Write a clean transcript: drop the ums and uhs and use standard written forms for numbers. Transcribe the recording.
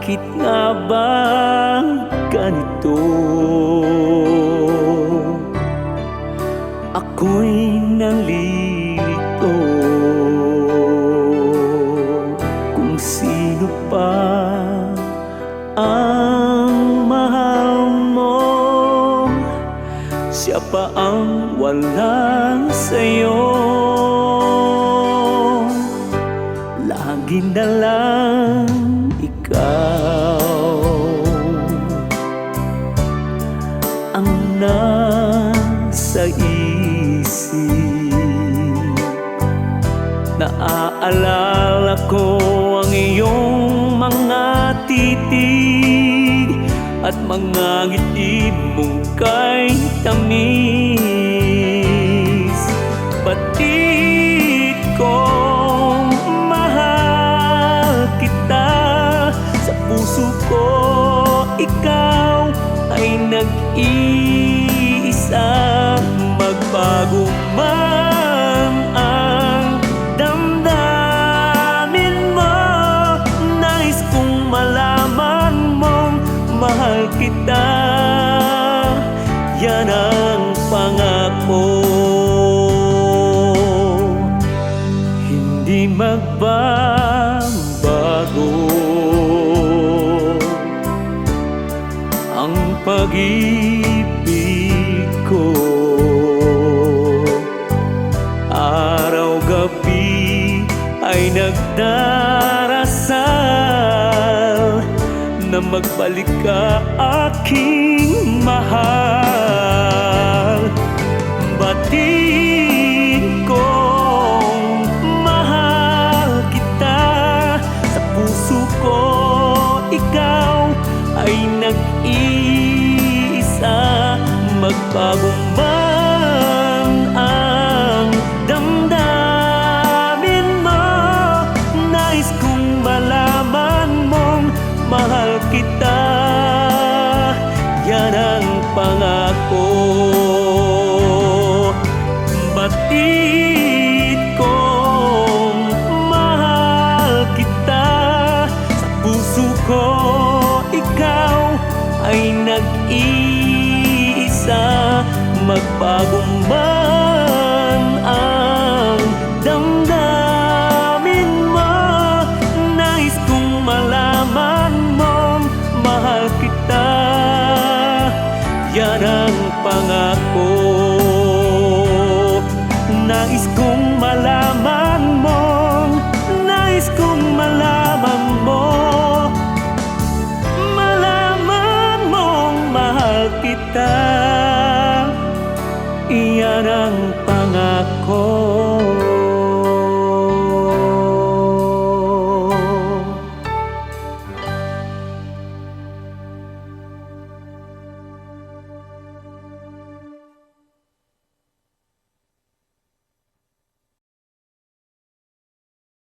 Bakit nga ba ganito? Ako'y nalilito kung sino pa ang mahal mo. Siya pa ang walang sayo. Lagi na lang ikaw ang nasa isip. Naaalala ko ang iyong mga titig at mga ngiti mong kay tamis. Batid kong mahal kita, sa puso ko ikaw ay nag-iisa. Magbago man ang damdamin mo, nais kong malaman mong mahal kita. Yan ang pangako, hindi magbabago ang pag-ibig ko. Araw-gabi ay nagdarasal na magbalik ka, aking mahal. Batid kong mahal kita, sa puso ko ikaw ay nag-iisa. Magbago man ang damdamin mo, nais kong malaman mong mahal kita. Yan ang pangako. Batid kong mahal kita, sa puso ko ikaw ay nag-iisa. Magbago man ang damdamin mo, nais kong malaman mong mahal kita. Yan ang pangako. Nais kong malaman mong, nais kong malaman mo, malaman mong mahal kita.